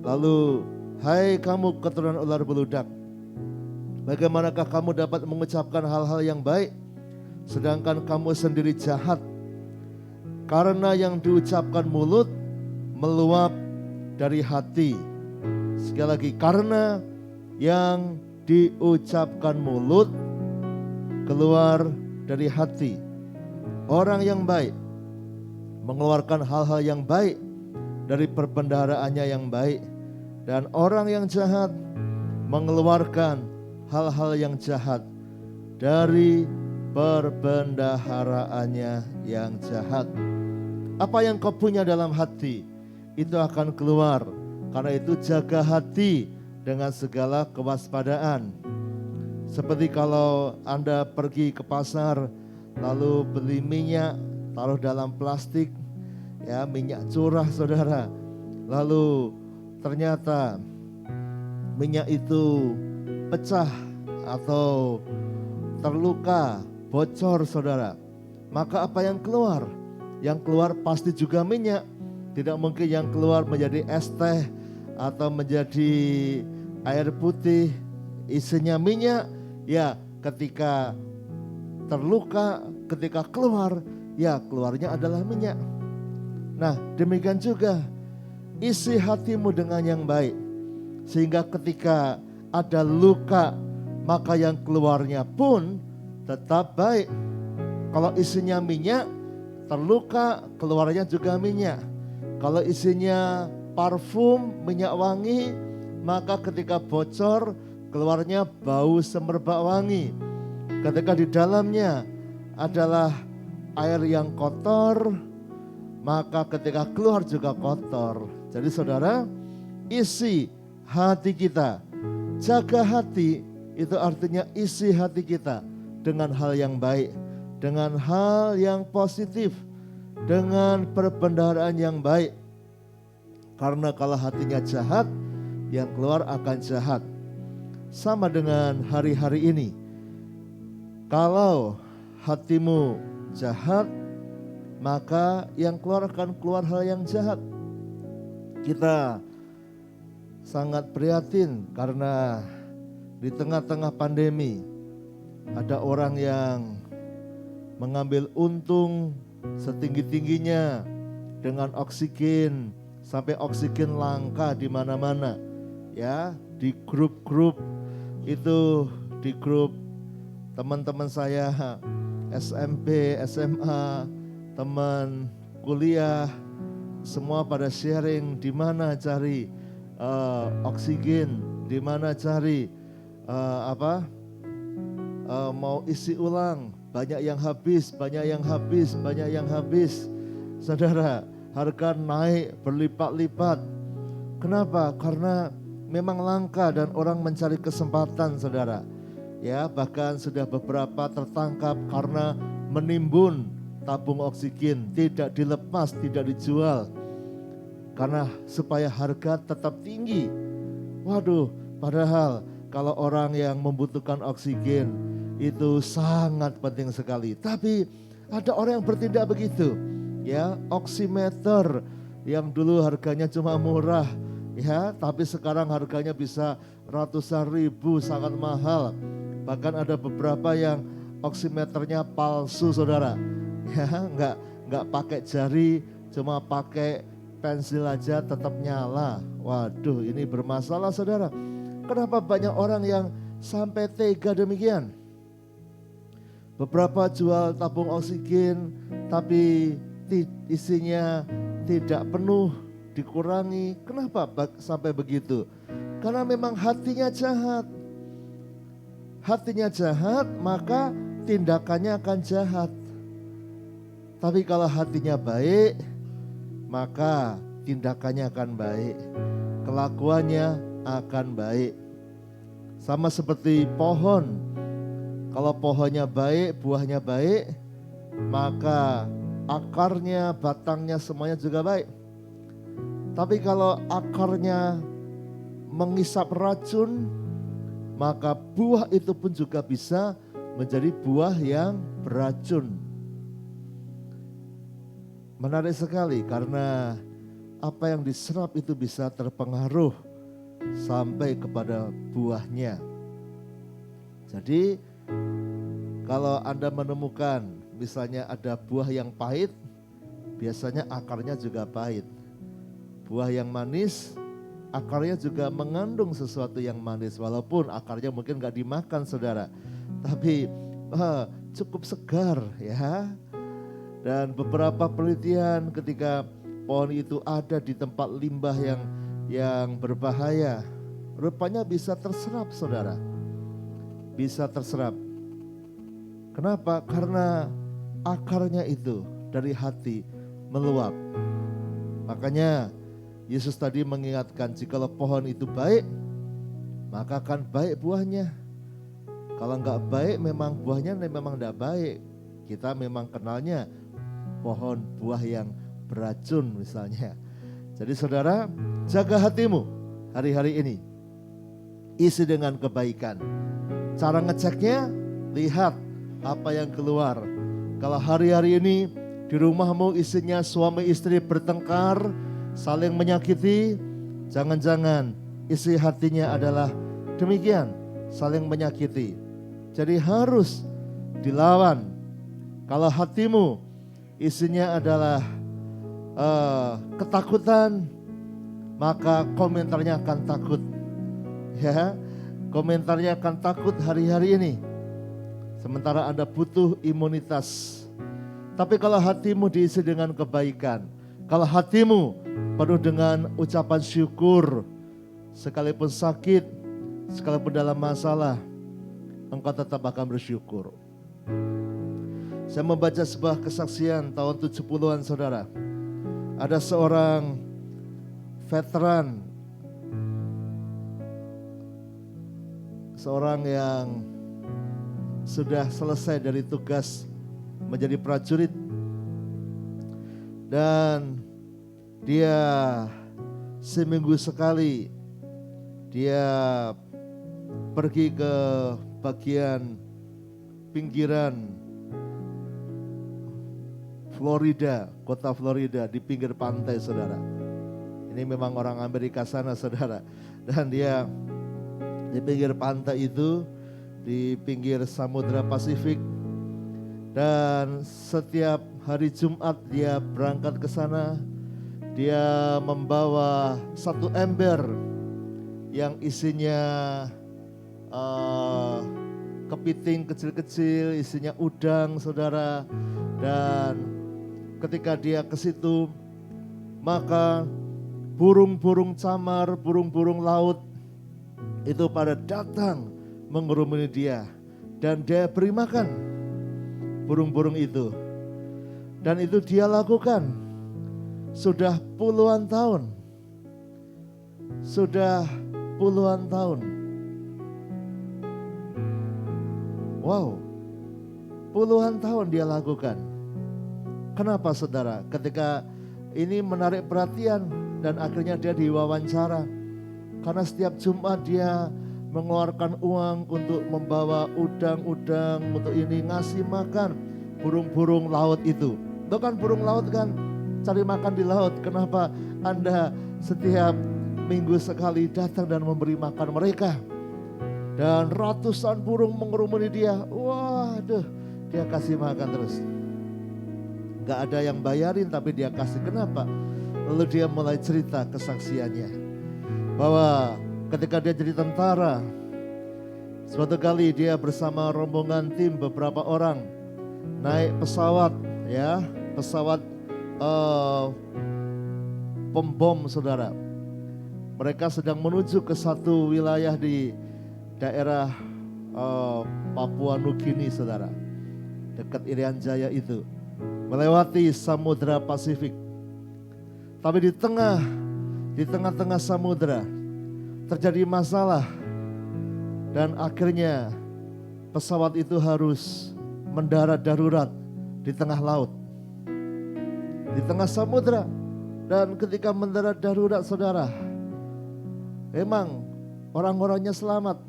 lalu hai kamu keturunan ular beludak, bagaimanakah kamu dapat mengucapkan hal-hal yang baik, sedangkan kamu sendiri jahat? Karena yang diucapkan mulut meluap dari hati. Sekali lagi, karena yang diucapkan mulut keluar dari hati. Orang yang baik mengeluarkan hal-hal yang baik dari perbendaharaannya yang baik. Dan orang yang jahat mengeluarkan hal-hal yang jahat dari perbendaharaannya yang jahat. Apa yang kau punya dalam hati, itu akan keluar. Karena itu jaga hati dengan segala kewaspadaan. Seperti kalau Anda pergi ke pasar, lalu beli minyak, taruh dalam plastik, ya, minyak curah, saudara. Lalu ternyata minyak itu pecah atau terluka, bocor, saudara. Maka apa yang keluar? Yang keluar pasti juga minyak. Tidak mungkin yang keluar menjadi es teh atau menjadi air putih isinya minyak. Ya, ketika terluka, ketika keluar, ya keluarnya adalah minyak. Nah, demikian juga isi hatimu dengan yang baik, sehingga ketika ada luka, maka yang keluarnya pun tetap baik. Kalau isinya minyak, terluka, keluarnya juga minyak. Kalau isinya parfum, minyak wangi, maka ketika bocor, keluarnya bau semerbak wangi. Ketika di dalamnya adalah air yang kotor, maka ketika keluar juga kotor. Jadi saudara, isi hati kita. Jaga hati, itu artinya isi hati kita dengan hal yang baik, dengan hal yang positif, dengan perbendaharaan yang baik. Karena kalau hatinya jahat, yang keluar akan jahat. Sama dengan hari-hari ini. Kalau hatimu jahat, maka yang keluar akan keluar hal yang jahat. Kita sangat prihatin karena di tengah-tengah pandemi ada orang yang mengambil untung setinggi-tingginya dengan oksigen, sampai oksigen langka di mana-mana. Ya, di grup-grup itu, di grup teman-teman saya SMP, SMA, teman kuliah, semua pada sharing di mana cari oksigen, di mana cari mau isi ulang, banyak yang habis, banyak yang habis, banyak yang habis. Saudara, harga naik berlipat-lipat. Kenapa? Karena memang langka dan orang mencari kesempatan, saudara. Ya, bahkan sudah beberapa tertangkap karena menimbun tabung oksigen, tidak dilepas, tidak dijual. karena supaya harga tetap tinggi. Waduh, padahal kalau orang yang membutuhkan oksigen itu sangat penting sekali. Tapi ada orang yang bertindak begitu, ya, oximeter yang dulu harganya cuma murah, ya, tapi sekarang harganya bisa ratusan ribu, sangat mahal. Bahkan ada beberapa yang oximeternya palsu, saudara, ya, nggak pakai jari, cuma pakai pensil aja tetap nyala. Waduh, ini bermasalah, saudara. Kenapa banyak orang yang sampai tega demikian? Beberapa jual tabung oksigen, tapi isinya tidak penuh, dikurangi. Kenapa sampai begitu? Karena memang hatinya jahat. Hatinya jahat, maka tindakannya akan jahat. Tapi kalau hatinya baik, maka tindakannya akan baik, kelakuannya akan baik. Sama seperti pohon, kalau pohonnya baik, buahnya baik, maka akarnya, batangnya semuanya juga baik. Tapi kalau akarnya mengisap racun, maka buah itu pun juga bisa menjadi buah yang beracun. Menarik sekali karena apa yang diserap itu bisa terpengaruh sampai kepada buahnya. Jadi kalau Anda menemukan misalnya ada buah yang pahit, biasanya akarnya juga pahit. Buah yang manis, akarnya juga mengandung sesuatu yang manis. Walaupun akarnya mungkin gak dimakan, saudara, tapi cukup segar, ya. Dan beberapa penelitian ketika pohon itu ada di tempat limbah yang berbahaya, rupanya bisa terserap, saudara. Bisa terserap. Kenapa? Karena akarnya itu dari hati meluap. Makanya Yesus tadi mengingatkan, jikalau pohon itu baik, maka akan baik buahnya. Kalau enggak baik, memang buahnya memang enggak baik. Kita memang kenalnya pohon buah yang beracun misalnya. Jadi saudara, jaga hatimu hari-hari ini. Isi dengan kebaikan. Cara ngeceknya, lihat apa yang keluar. Kalau hari-hari ini di rumahmu isinya suami istri bertengkar, saling menyakiti, jangan-jangan isi hatinya adalah demikian, saling menyakiti. Jadi harus dilawan. Kalau hatimu isinya adalah ketakutan, maka komentarnya akan takut. Ya, komentarnya akan takut hari-hari ini. Sementara Anda butuh imunitas. Tapi kalau hatimu diisi dengan kebaikan, kalau hatimu penuh dengan ucapan syukur, sekalipun sakit, sekalipun dalam masalah, engkau tetap akan bersyukur. Saya membaca sebuah kesaksian tahun 70-an, saudara. Ada seorang veteran, seorang yang sudah selesai dari tugas menjadi prajurit, dan dia seminggu sekali dia pergi ke bagian pinggiran Florida, kota Florida di pinggir pantai, saudara. Ini memang orang Amerika sana, saudara. Dan dia di pinggir pantai itu, di pinggir Samudra Pasifik. Dan setiap hari Jumat dia berangkat ke sana. Dia membawa satu ember yang isinya kepiting kecil-kecil, isinya udang, saudara. Dan ketika dia ke situ, maka burung-burung camar, burung-burung laut itu pada datang mengerumuni dia, dan dia beri makan burung-burung itu. Dan itu dia lakukan sudah puluhan tahun. Sudah puluhan tahun. Wow, puluhan tahun dia lakukan. Kenapa, saudara? Ketika ini menarik perhatian, dan akhirnya dia diwawancara. Karena setiap Jumat dia mengeluarkan uang untuk membawa udang-udang untuk ini, ngasih makan burung-burung laut itu. Itu kan burung laut kan cari makan di laut. Kenapa Anda setiap minggu sekali datang dan memberi makan mereka? Dan ratusan burung mengerumuni dia. Waduh, dia kasih makan terus. Gak ada yang bayarin tapi dia kasih. Kenapa? Lalu dia mulai cerita kesaksiannya. Bahwa ketika dia jadi tentara, suatu kali dia bersama rombongan tim beberapa orang naik pesawat, ya, pesawat pembom, saudara. Mereka sedang menuju ke satu wilayah di daerah Papua Nugini, saudara, dekat Irian Jaya itu, melewati Samudra Pasifik. Tapi di tengah-tengah samudra terjadi masalah dan akhirnya pesawat itu harus mendarat darurat di tengah laut, di tengah samudra. Dan ketika mendarat darurat, saudara, memang orang-orangnya selamat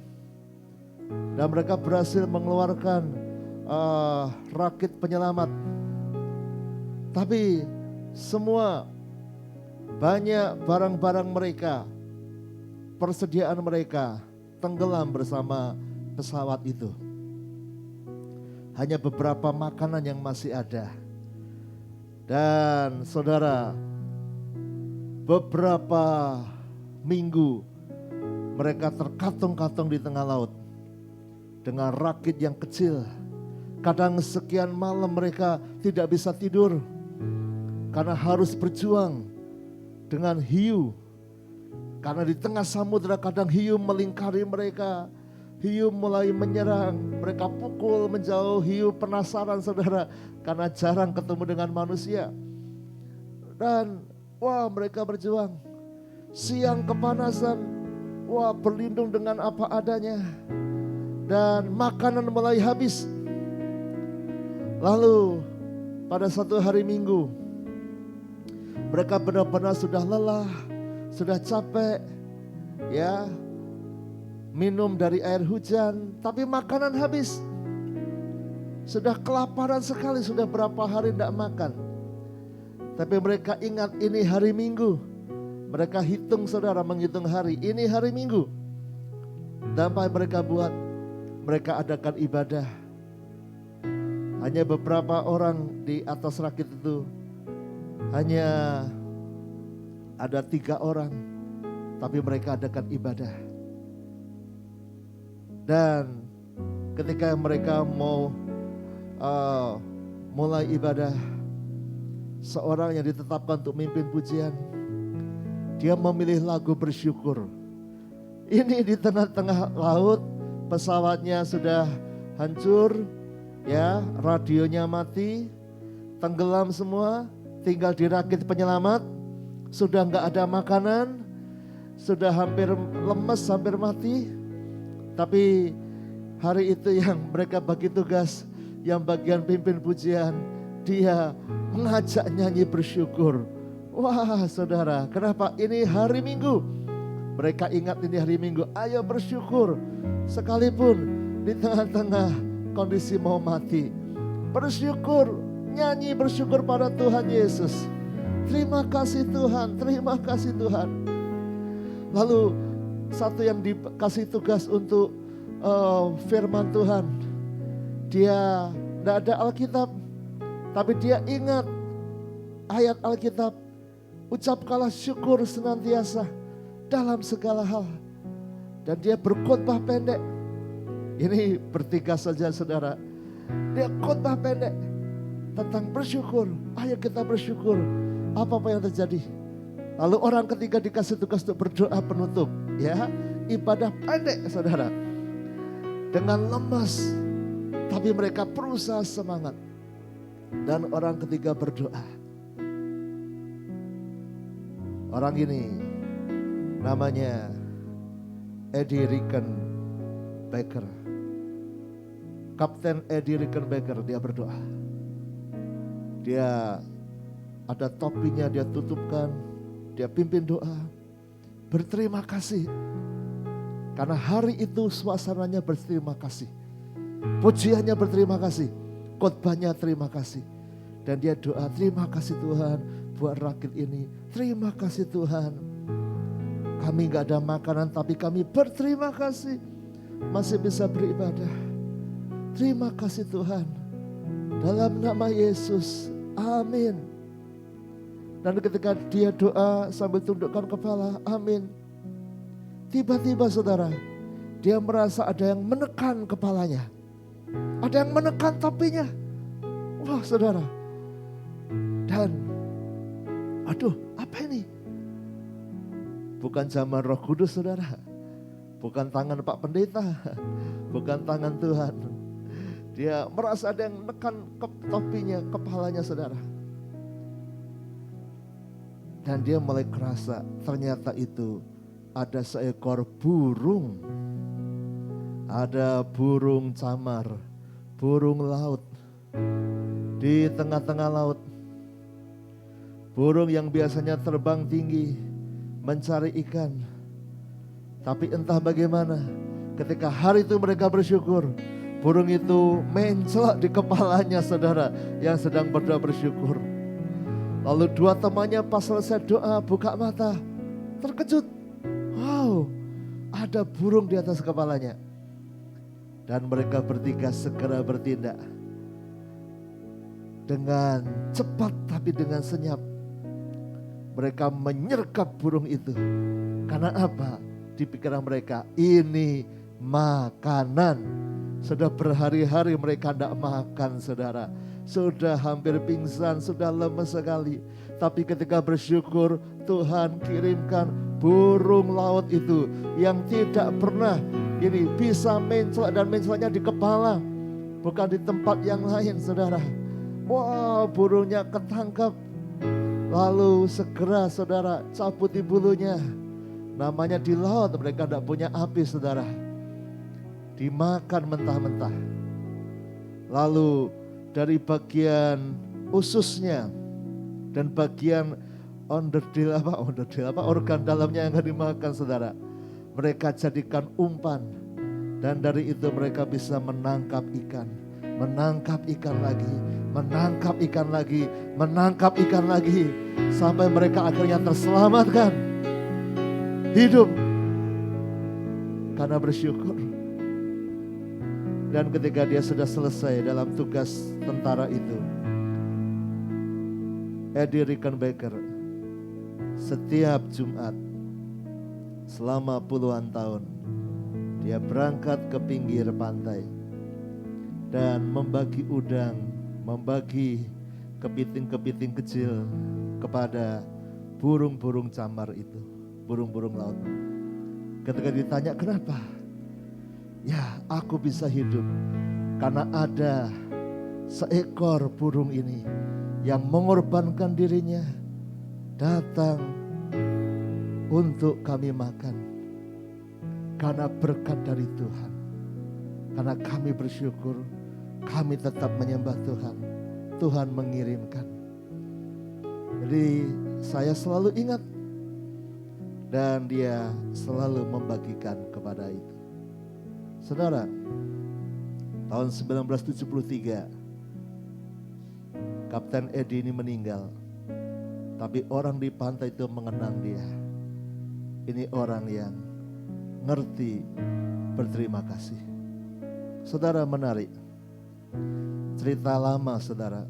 dan mereka berhasil mengeluarkan rakit penyelamat. Tapi semua banyak barang-barang mereka, persediaan mereka tenggelam bersama pesawat itu. Hanya beberapa makanan yang masih ada. Dan saudara, beberapa minggu mereka terkatung-katung di tengah laut dengan rakit yang kecil. Kadang sekian malam mereka tidak bisa tidur karena harus berjuang dengan hiu. Karena di tengah samudra kadang hiu melingkari mereka. Hiu mulai menyerang, mereka pukul menjauh. Hiu penasaran, saudara, karena jarang ketemu dengan manusia. Dan wah, mereka berjuang. Siang kepanasan, wah, berlindung dengan apa adanya. Dan makanan mulai habis. Lalu pada satu hari Minggu, mereka benar-benar sudah lelah, sudah capek, ya, minum dari air hujan, tapi makanan habis. Sudah kelaparan sekali, sudah berapa hari tidak makan. Tapi mereka ingat ini hari Minggu. Mereka hitung, saudara, menghitung hari. Ini hari Minggu. Dan apa yang mereka buat? Mereka adakan ibadah. Hanya beberapa orang di atas rakit itu. Hanya ada 3 orang, tapi mereka adakan ibadah. Dan ketika mereka mau mulai ibadah, seorang yang ditetapkan untuk memimpin pujian, dia memilih lagu bersyukur. Ini di tengah-tengah laut, pesawatnya sudah hancur, ya, radionya mati, tenggelam semua. Tinggal dirakit penyelamat, sudah nggak ada makanan, sudah hampir lemes, hampir mati. Tapi hari itu yang mereka bagi tugas, yang bagian pimpin pujian, dia mengajak nyanyi bersyukur. Wah, saudara, kenapa? Ini hari Minggu. Mereka ingat ini hari Minggu, ayo bersyukur. Sekalipun di tengah-tengah kondisi mau mati, bersyukur. Nyanyi bersyukur pada Tuhan Yesus. Terima kasih Tuhan, terima kasih Tuhan. Lalu satu yang dikasih tugas untuk firman Tuhan. Dia tidak ada Alkitab, tapi dia ingat ayat Alkitab. Ucapkanlah syukur senantiasa dalam segala hal. Dan dia berkhotbah pendek. Ini bertiga saja, saudara. Dia khotbah pendek tentang bersyukur. Ayo kita bersyukur. Apa-apa yang terjadi. Lalu orang ketiga dikasih tugas untuk berdoa penutup. Ya, ibadah pendek, saudara. Dengan lemas, tapi mereka berusaha semangat. Dan orang ketiga berdoa. Orang ini namanya Eddie Rickenbacker. Kapten Eddie Rickenbacker, dia berdoa. Dia ada topinya, dia tutupkan, dia pimpin doa. Berterima kasih. Karena hari itu suasananya berterima kasih. Pujiannya berterima kasih. Khotbahnya terima kasih. Dan dia doa, terima kasih Tuhan buat rakit ini. Terima kasih Tuhan. Kami gak ada makanan tapi kami berterima kasih. Masih bisa beribadah. Terima kasih Tuhan. Dalam nama Yesus. Amin. Dan ketika dia doa sambil tundukkan kepala. Amin. Tiba-tiba saudara, dia merasa ada yang menekan kepalanya. Ada yang menekan topinya. Wah saudara. Dan aduh, apa ini? Bukan zaman Roh Kudus saudara. Bukan tangan Pak Pendeta. Bukan tangan Tuhan. Dia merasa ada yang menekan topinya, kepalanya saudara. Dan dia mulai kerasa ternyata itu ada seekor burung. Ada burung camar, burung laut di tengah-tengah laut. Burung yang biasanya terbang tinggi mencari ikan. Tapi entah bagaimana ketika hari itu mereka bersyukur, burung itu mencelak di kepalanya saudara yang sedang berdoa bersyukur. Lalu dua temannya pas selesai doa buka mata, terkejut. Wow, ada burung di atas kepalanya. Dan mereka bertiga segera bertindak. Dengan cepat tapi dengan senyap. Mereka menyergap burung itu. Karena apa? Di pikiran mereka, ini makanan. Sudah berhari-hari mereka tidak makan saudara. Sudah hampir pingsan, sudah lemes sekali. Tapi ketika bersyukur, Tuhan kirimkan burung laut itu yang tidak pernah ini bisa mencelak dan mencelaknya di kepala, bukan di tempat yang lain saudara. Wah, burungnya ketangkap. Lalu segera saudara cabuti bulunya. Namanya di laut mereka tidak punya api saudara. Dimakan mentah-mentah. Lalu dari bagian ususnya dan bagian organ dalamnya yang akan dimakan saudara. Mereka jadikan umpan dan dari itu mereka bisa menangkap ikan. Menangkap ikan lagi, menangkap ikan lagi, menangkap ikan lagi. Sampai mereka akhirnya terselamatkan. Hidup karena bersyukur. Dan ketika dia sudah selesai dalam tugas tentara itu, Eddie Rickenbacker setiap Jumat selama puluhan tahun dia berangkat ke pinggir pantai dan membagi udang, membagi kepiting-kepiting kecil kepada burung-burung camar itu, burung-burung laut. Ketika ditanya kenapa? Ya, aku bisa hidup karena ada seekor burung ini yang mengorbankan dirinya datang untuk kami makan. Karena berkat dari Tuhan. Karena kami bersyukur, kami tetap menyembah Tuhan. Tuhan mengirimkan. Jadi saya selalu ingat dan dia selalu membagikan kepada itu. Saudara, tahun 1973 Kapten Eddie ini meninggal. Tapi orang di pantai itu mengenang dia. Ini orang yang ngerti berterima kasih. Saudara, menarik. Cerita lama saudara.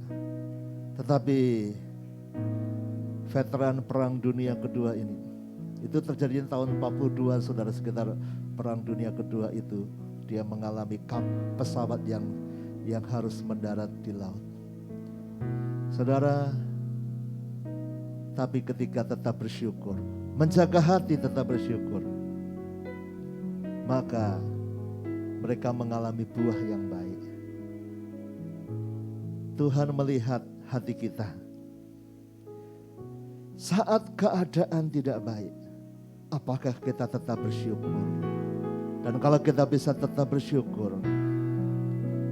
Tetapi veteran Perang Dunia Kedua ini, itu terjadi tahun 42 saudara, sekitar Perang Dunia Kedua itu. Dia mengalami pesawat yang harus mendarat di laut. Saudara, tapi ketika tetap bersyukur, menjaga hati tetap bersyukur, maka mereka mengalami buah yang baik. Tuhan melihat hati kita. Saat keadaan tidak baik, apakah kita tetap bersyukur? Dan kalau kita bisa tetap bersyukur,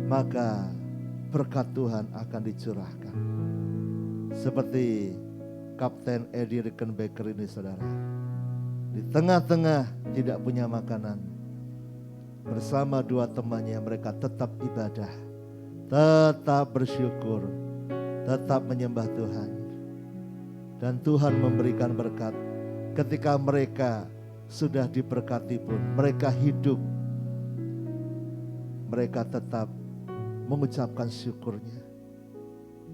maka berkat Tuhan akan dicurahkan. Seperti Kapten Eddie Rickenbacker ini, saudara. Di tengah-tengah tidak punya makanan, bersama dua temannya mereka tetap ibadah, tetap bersyukur, tetap menyembah Tuhan. Dan Tuhan memberikan berkat. Ketika mereka sudah diberkati pun, mereka hidup, mereka tetap mengucapkan syukurnya,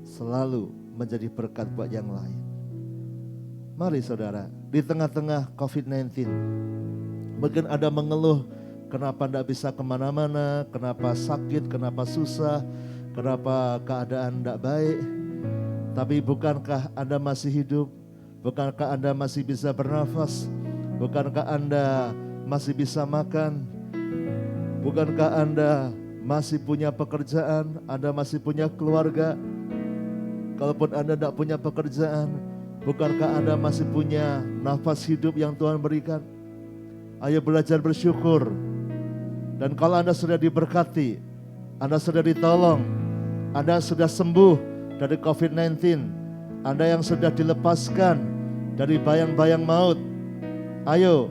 selalu menjadi berkat buat yang lain. Mari saudara, di tengah-tengah COVID-19, mungkin ada mengeluh, kenapa tidak bisa kemana-mana, kenapa sakit, kenapa susah, kenapa keadaan tidak baik. Tapi bukankah Anda masih hidup? Bukankah Anda masih bisa bernafas? Bukankah Anda masih bisa makan? Bukankah Anda masih punya pekerjaan? Anda masih punya keluarga? Kalaupun Anda tidak punya pekerjaan, bukankah Anda masih punya nafas hidup yang Tuhan berikan? Ayo belajar bersyukur. Dan kalau Anda sudah diberkati, Anda sudah ditolong, Anda sudah sembuh dari COVID-19, Anda yang sudah dilepaskan dari bayang-bayang maut, ayo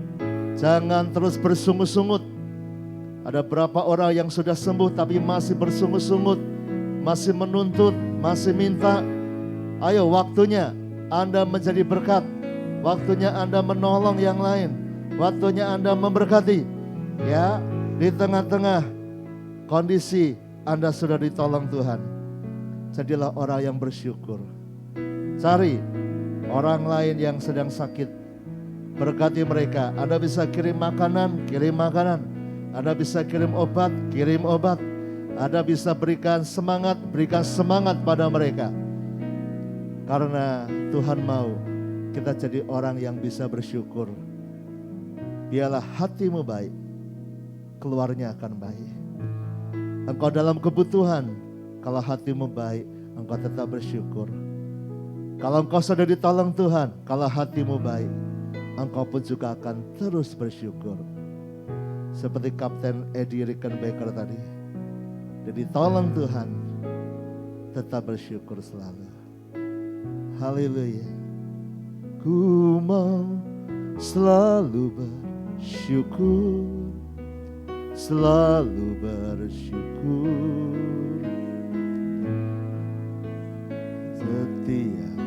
jangan terus bersungut-sungut. Ada berapa orang yang sudah sembuh tapi masih bersungut-sungut, masih menuntut, masih minta. Ayo, waktunya Anda menjadi berkat, waktunya Anda menolong yang lain, waktunya Anda memberkati. Ya, di tengah-tengah kondisi Anda sudah ditolong Tuhan, jadilah orang yang bersyukur. Cari orang lain yang sedang sakit, berkati mereka. Anda bisa kirim makanan, kirim makanan. Anda bisa kirim obat, kirim obat. Anda bisa berikan semangat pada mereka. Karena Tuhan mau kita jadi orang yang bisa bersyukur. Biarlah hatimu baik, keluarnya akan baik. Engkau dalam kebutuhan, kalau hatimu baik, engkau tetap bersyukur. Kalau engkau sudah ditolong Tuhan, kalau hatimu baik, engkau pun juga akan terus bersyukur. Seperti Kapten Eddie Rickenbacker tadi, jadi tolong Tuhan, tetap bersyukur selalu. Haleluya. Ku mau selalu bersyukur, selalu bersyukur. Setiap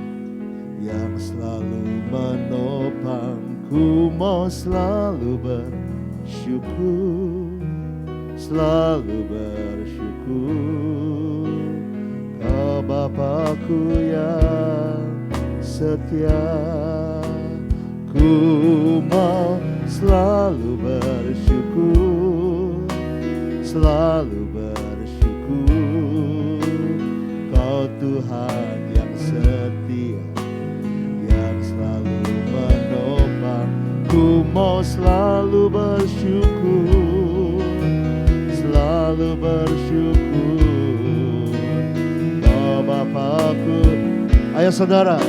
yang selalu menopangku, mau selalu bersyukur, selalu bersyukur. Kau Bapakku yang setia, ku mau selalu bersyukur, selalu bersyukur. Kau Tuhan yang setia, yang selalu menopang, ku mau selalu bersyukur, selalu bersyukur. Kau Bapakku. Ayo saudara,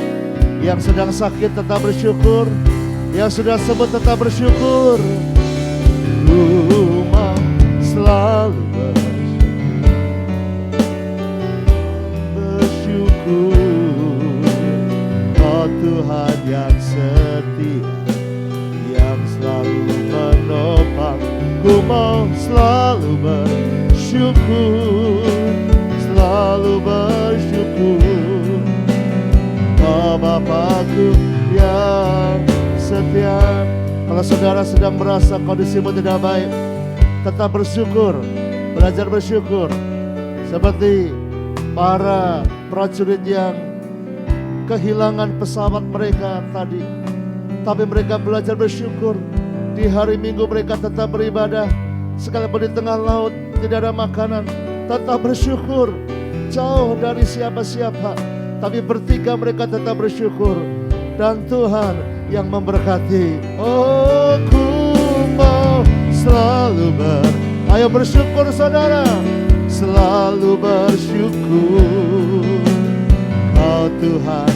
yang sedang sakit tetap bersyukur, yang sudah sembuh tetap bersyukur. Ku mau selalu bersyukur. Kau Tuhan yang setia, yang selalu menopang, ku mau selalu bersyukur, selalu bersyukur. Kau Bapakku yang setia. Kalau saudara sedang merasa kondisimu tidak baik, tetap bersyukur, belajar bersyukur. Seperti para prajurit yang kehilangan pesawat mereka tadi, tapi mereka belajar bersyukur. Di hari Minggu mereka tetap beribadah, sekalipun di tengah laut tidak ada makanan, tetap bersyukur. Jauh dari siapa-siapa, tapi bertiga mereka tetap bersyukur. Dan Tuhan yang memberkati. Oh, ku mau selalu ayo bersyukur saudara, selalu bersyukur. Kau Tuhan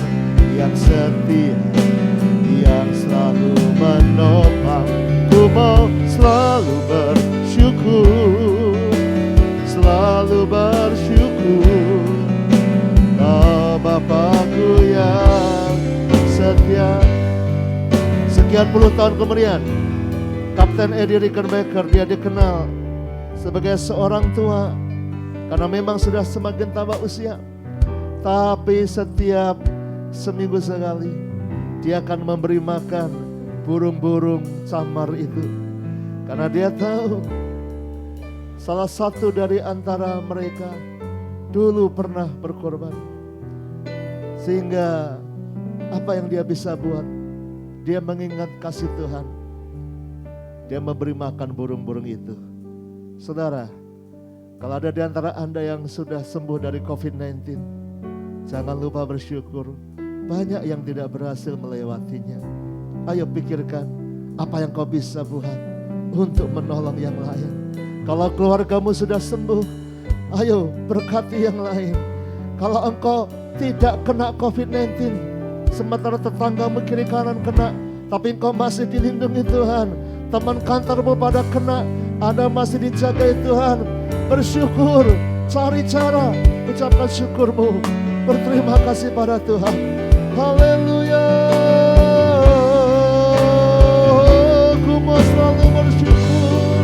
yang setia, yang selalu menopang, ku mau selalu bersyukur, selalu bersyukur. Kau Bapakku yang 10 tahun kemudian, Kapten Eddie Rickenbacker, dia dikenal sebagai seorang tua karena memang sudah semakin tambah usia. Tapi setiap seminggu sekali dia akan memberi makan burung-burung camar itu. Karena dia tahu salah satu dari antara mereka dulu pernah berkorban. Sehingga apa yang dia bisa buat, dia mengingat kasih Tuhan. Dia memberi makan burung-burung itu. Saudara, kalau ada di antara Anda yang sudah sembuh dari COVID-19, jangan lupa bersyukur. Banyak yang tidak berhasil melewatinya. Ayo pikirkan apa yang kau bisa buat untuk menolong yang lain. Kalau keluargamu sudah sembuh, ayo berkati yang lain. Kalau engkau tidak kena COVID-19, sementara tetanggamu kiri kanan kena, tapi engkau masih dilindungi Tuhan. Teman kantormu pada kena, Anda masih dijagai Tuhan. Bersyukur, cari cara, ucapkan syukurmu, berterima kasih pada Tuhan. Haleluya. Ku mau selalu bersyukur.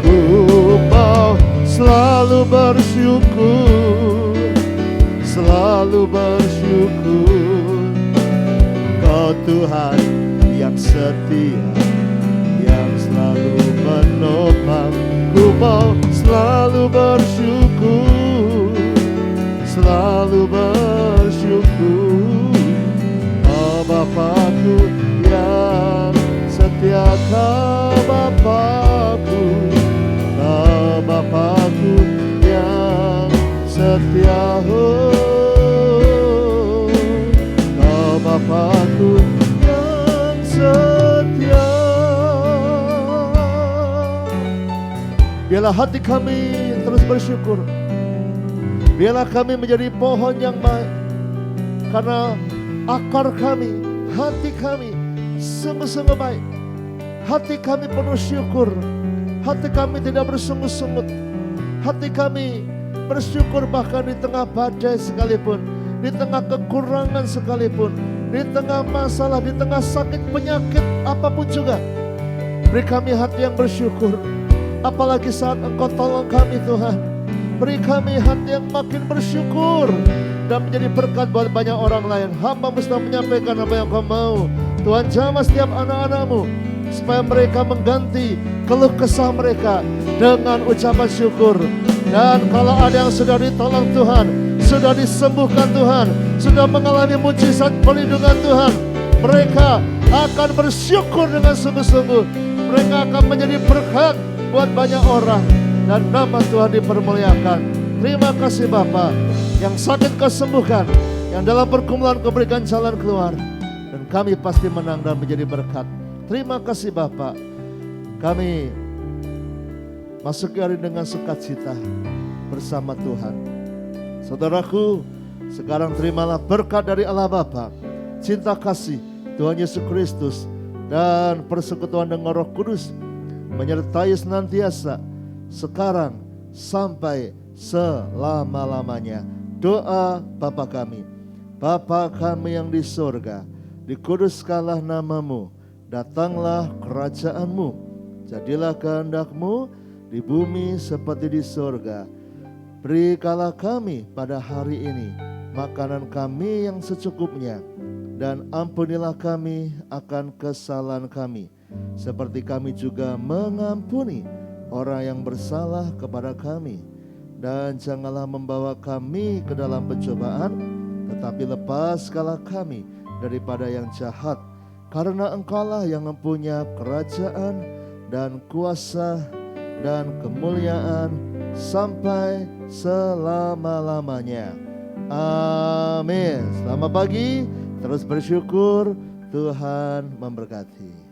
Ku mau selalu bersyukur. Selalu bersyukur. Kau Tuhan yang setia, yang selalu menopang. Ku mau selalu bersyukur. Selalu bersyukur. Oh Bapakku yang setia, Kau Bapakku. Kau Bapakku yang setia. Kau Bapakku yang setia. Biarlah hati kami terus bersyukur. Biarlah kami menjadi pohon yang baik. Karena akar kami, hati kami sungguh-sungguh baik. Hati kami penuh syukur. Hati kami tidak bersungut-sungut. Hati kami bersyukur bahkan di tengah badai sekalipun, di tengah kekurangan sekalipun, di tengah masalah, di tengah sakit, penyakit, apapun juga. Beri kami hati yang bersyukur. Apalagi saat Engkau tolong kami Tuhan. Beri kami hati yang makin bersyukur dan menjadi berkat buat banyak orang lain. Hamba mesti menyampaikan apa yang Kau mau. Tuhan jamah setiap anak-anak-Mu supaya mereka mengganti keluh kesah mereka dengan ucapan syukur. Dan kalau ada yang sudah ditolong Tuhan, sudah disembuhkan Tuhan, sudah mengalami mujizat perlindungan Tuhan, mereka akan bersyukur dengan sungguh-sungguh. Mereka akan menjadi berkat buat banyak orang. Dan nama Tuhan dipermuliakan. Terima kasih Bapa, yang sakit Kau sembuhkan, yang dalam pergumulan Kau berikan jalan keluar, dan kami pasti menang dan menjadi berkat. Terima kasih Bapa. Kami masuk hari dengan sukacita bersama Tuhan. Saudaraku, sekarang terimalah berkat dari Allah Bapa, cinta kasih Tuhan Yesus Kristus, dan persekutuan dengan Roh Kudus menyertai senantiasa sekarang sampai selama-lamanya. Doa Bapa kami. Bapa kami yang di surga, dikuduskanlah nama-Mu, datanglah kerajaan-Mu, jadilah kehendak-Mu di bumi seperti di surga. Berikanlah kami pada hari ini makanan kami yang secukupnya, dan ampunilah kami akan kesalahan kami, seperti kami juga mengampuni orang yang bersalah kepada kami. Dan janganlah membawa kami ke dalam pencobaan, tetapi lepaskanlah kami daripada yang jahat. Karena Engkaulah yang mempunyai kerajaan dan kuasa dan kemuliaan sampai selama-lamanya. Amin. Selamat pagi, terus bersyukur. Tuhan memberkati.